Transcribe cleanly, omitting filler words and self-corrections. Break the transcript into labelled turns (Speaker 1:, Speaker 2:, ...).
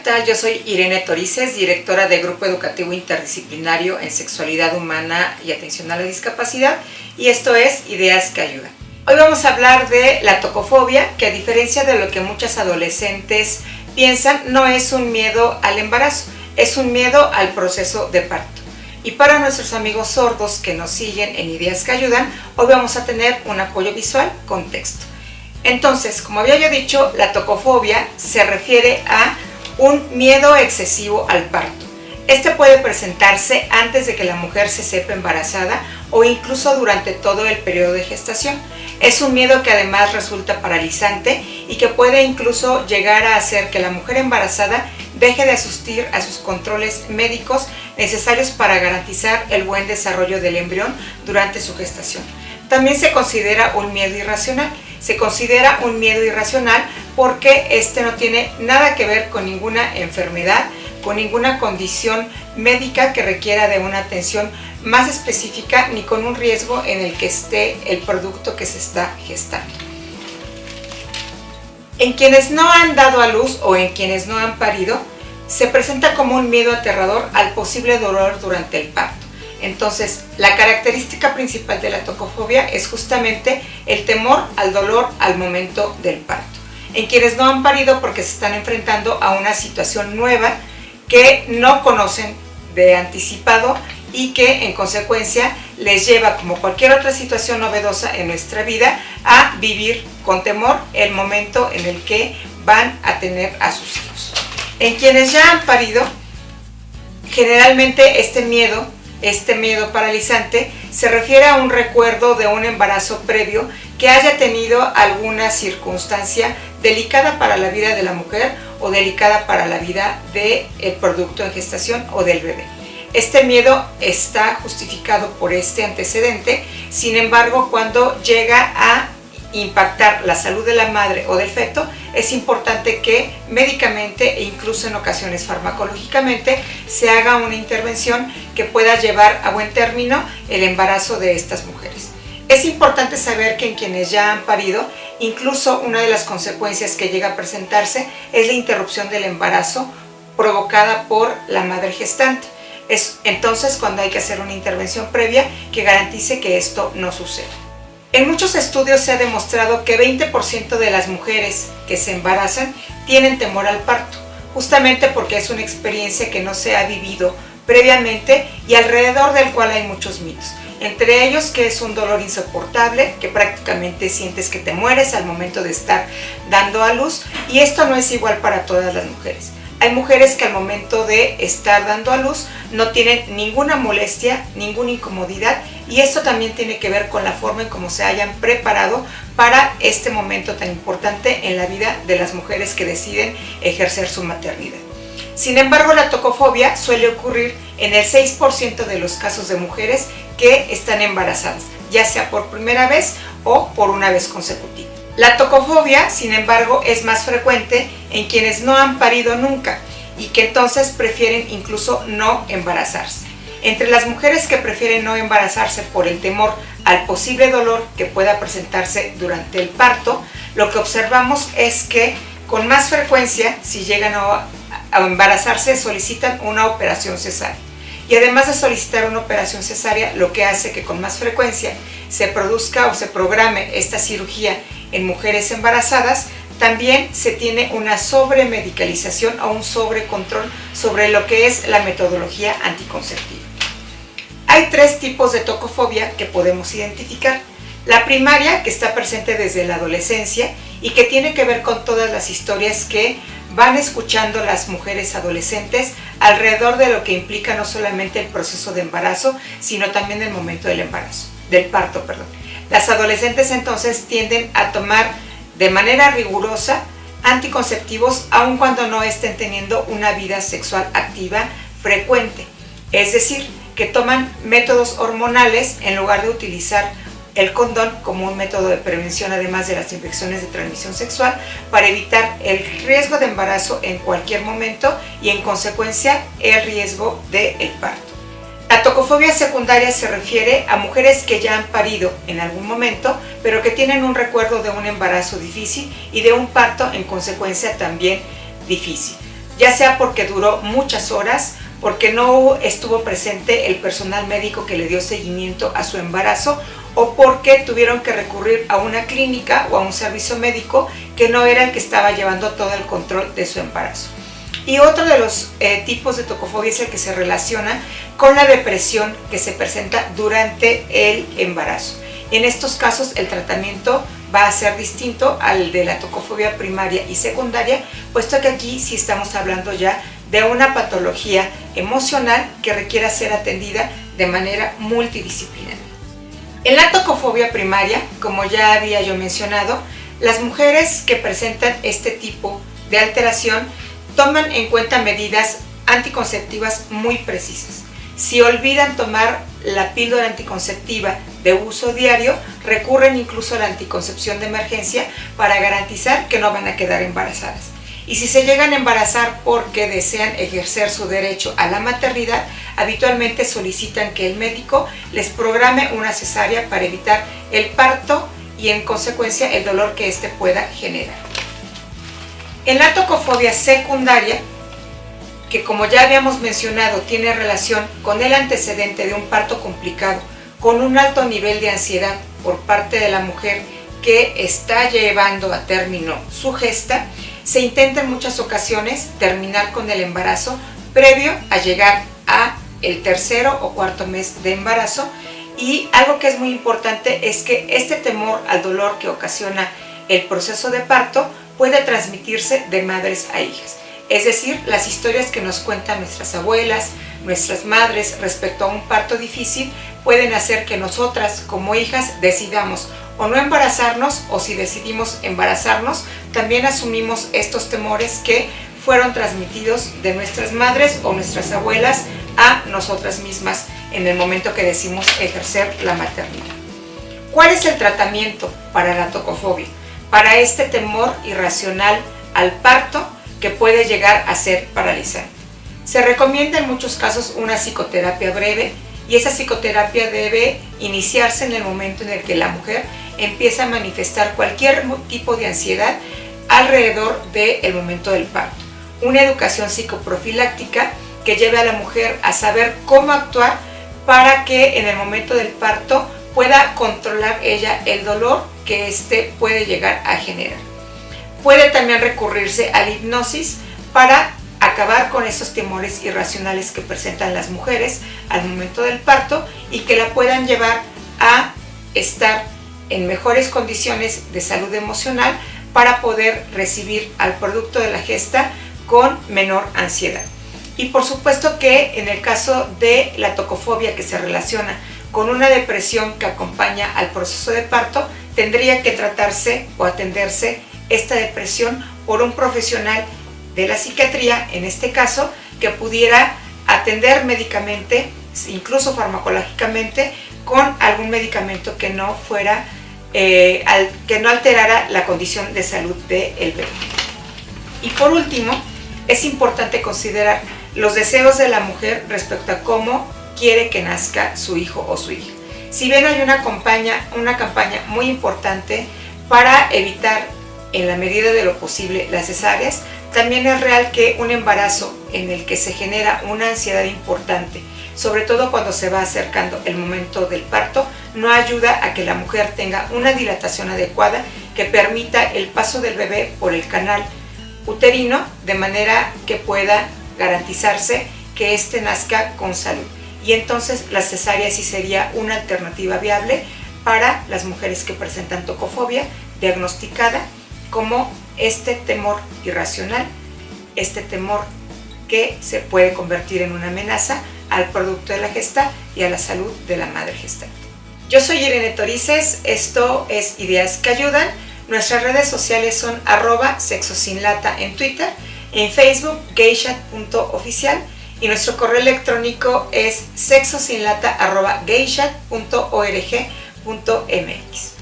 Speaker 1: tal? Yo soy Irene Torices, directora de Grupo Educativo Interdisciplinario en Sexualidad Humana y Atención a la Discapacidad, y esto es Ideas que Ayudan. Hoy vamos a hablar de la tocofobia, que a diferencia de lo que muchas adolescentes piensan, no es un miedo al embarazo, es un miedo al proceso de parto. Y para nuestros amigos sordos que nos siguen en Ideas que Ayudan, hoy vamos a tener un apoyo visual con texto. Entonces, como había yo dicho, la tocofobia se refiere a un miedo excesivo al parto. Este puede presentarse antes de que la mujer se sepa embarazada o incluso durante todo el periodo de gestación. Es un miedo que además resulta paralizante y que puede incluso llegar a hacer que la mujer embarazada deje de asistir a sus controles médicos necesarios para garantizar el buen desarrollo del embrión durante su gestación. También se considera un miedo irracional. Se considera un miedo irracional porque este no tiene nada que ver con ninguna enfermedad, con ninguna condición médica que requiera de una atención más específica, ni con un riesgo en el que esté el producto que se está gestando. En quienes no han dado a luz o en quienes no han parido, se presenta como un miedo aterrador al posible dolor durante el parto. Entonces, la característica principal de la tocofobia es justamente el temor al dolor al momento del parto. En quienes no han parido porque se están enfrentando a una situación nueva que no conocen de anticipado y que en consecuencia les lleva, como cualquier otra situación novedosa en nuestra vida, a vivir con temor el momento en el que van a tener a sus hijos. En quienes ya han parido, generalmente este miedo paralizante se refiere a un recuerdo de un embarazo previo que haya tenido alguna circunstancia delicada para la vida de la mujer o delicada para la vida del producto en gestación o del bebé. Este miedo está justificado por este antecedente, sin embargo, cuando llega a impactar la salud de la madre o del feto, es importante que médicamente e incluso en ocasiones farmacológicamente se haga una intervención que pueda llevar a buen término el embarazo de estas mujeres. Es importante saber que en quienes ya han parido, incluso una de las consecuencias que llega a presentarse es la interrupción del embarazo provocada por la madre gestante. Es entonces cuando hay que hacer una intervención previa que garantice que esto no suceda. En muchos estudios se ha demostrado que 20% de las mujeres que se embarazan tienen temor al parto, justamente porque es una experiencia que no se ha vivido previamente y alrededor del cual hay muchos mitos. Entre ellos que es un dolor insoportable, que prácticamente sientes que te mueres al momento de estar dando a luz, y esto no es igual para todas las mujeres. Hay mujeres que al momento de estar dando a luz no tienen ninguna molestia, ninguna incomodidad, y esto también tiene que ver con la forma en cómo se hayan preparado para este momento tan importante en la vida de las mujeres que deciden ejercer su maternidad. Sin embargo, la tocofobia suele ocurrir en el 6% de los casos de mujeres que están embarazadas, ya sea por primera vez o por una vez consecutiva. La tocofobia, sin embargo, es más frecuente en quienes no han parido nunca y que entonces prefieren incluso no embarazarse. Entre las mujeres que prefieren no embarazarse por el temor al posible dolor que pueda presentarse durante el parto, lo que observamos es que con más frecuencia, si llegan a embarazarse, solicitan una operación cesárea. Y además de solicitar una operación cesárea, lo que hace que con más frecuencia se produzca o se programe esta cirugía en mujeres embarazadas, también se tiene una sobremedicalización o un sobrecontrol sobre lo que es la metodología anticonceptiva. Hay 3 tipos de tocofobia que podemos identificar. La primaria, que está presente desde la adolescencia y que tiene que ver con todas las historias que van escuchando las mujeres adolescentes alrededor de lo que implica no solamente el proceso de embarazo, sino también el momento del parto. Las adolescentes entonces tienden a tomar de manera rigurosa anticonceptivos aun cuando no estén teniendo una vida sexual activa frecuente. Es decir, que toman métodos hormonales en lugar de utilizar el condón como un método de prevención, además de las infecciones de transmisión sexual, para evitar el riesgo de embarazo en cualquier momento y en consecuencia el riesgo del parto. La tocofobia secundaria se refiere a mujeres que ya han parido en algún momento, pero que tienen un recuerdo de un embarazo difícil y de un parto en consecuencia también difícil. ya sea porque duró muchas horas, porque no estuvo presente el personal médico que le dio seguimiento a su embarazo, o porque tuvieron que recurrir a una clínica o a un servicio médico que no era el que estaba llevando todo el control de su embarazo. Y otro de los tipos de tocofobia es el que se relaciona con la depresión que se presenta durante el embarazo. En estos casos el tratamiento va a ser distinto al de la tocofobia primaria y secundaria, puesto que aquí sí estamos hablando ya de una patología emocional que requiera ser atendida de manera multidisciplinaria. En la tocofobia primaria, como ya había yo mencionado, las mujeres que presentan este tipo de alteración toman en cuenta medidas anticonceptivas muy precisas. Si olvidan tomar la píldora anticonceptiva de uso diario, recurren incluso a la anticoncepción de emergencia para garantizar que no van a quedar embarazadas. Y si se llegan a embarazar porque desean ejercer su derecho a la maternidad, habitualmente solicitan que el médico les programe una cesárea para evitar el parto y en consecuencia el dolor que éste pueda generar. En la tocofobia secundaria, que como ya habíamos mencionado tiene relación con el antecedente de un parto complicado, con un alto nivel de ansiedad por parte de la mujer que está llevando a término su gesta, se intenta en muchas ocasiones terminar con el embarazo previo a llegar a el tercero o cuarto mes de embarazo. Y algo que es muy importante es que este temor al dolor que ocasiona el proceso de parto puede transmitirse de madres a hijas. Es decir, las historias que nos cuentan nuestras abuelas, nuestras madres respecto a un parto difícil pueden hacer que nosotras como hijas decidamos o no embarazarnos, o si decidimos embarazarnos, también asumimos estos temores que fueron transmitidos de nuestras madres o nuestras abuelas a nosotras mismas en el momento que decidimos ejercer la maternidad. ¿Cuál es el tratamiento para la tocofobia? Para este temor irracional al parto que puede llegar a ser paralizante. Se recomienda en muchos casos una psicoterapia breve, y esa psicoterapia debe iniciarse en el momento en el que la mujer empieza a manifestar cualquier tipo de ansiedad alrededor del momento del parto. Una educación psicoprofiláctica que lleve a la mujer a saber cómo actuar para que en el momento del parto pueda controlar ella el dolor que éste puede llegar a generar. Puede también recurrirse a la hipnosis para acabar con esos temores irracionales que presentan las mujeres al momento del parto y que la puedan llevar a estar en mejores condiciones de salud emocional para poder recibir al producto de la gesta con menor ansiedad. Y por supuesto que en el caso de la tocofobia que se relaciona con una depresión que acompaña al proceso de parto, tendría que tratarse o atenderse esta depresión por un profesional de la psiquiatría, en este caso, que pudiera atender médicamente, incluso farmacológicamente, con algún medicamento que no fuera, que no alterara la condición de salud del bebé. Y por último, es importante considerar los deseos de la mujer respecto a cómo quiere que nazca su hijo o su hija. Si bien hay una campaña muy importante para evitar en la medida de lo posible las cesáreas, también es real que un embarazo en el que se genera una ansiedad importante, sobre todo cuando se va acercando el momento del parto, no ayuda a que la mujer tenga una dilatación adecuada que permita el paso del bebé por el canal uterino de manera que pueda garantizarse que éste nazca con salud. Y entonces la cesárea sí sería una alternativa viable para las mujeres que presentan tocofobia, diagnosticada como este temor irracional, este temor que se puede convertir en una amenaza al producto de la gesta y a la salud de la madre gestante. Yo soy Irene Torices, esto es Ideas que Ayudan. Nuestras redes sociales son @sexosinlata en Twitter, en Facebook geisha.oficial y nuestro correo electrónico es sexosinlata@geisha.org.mx.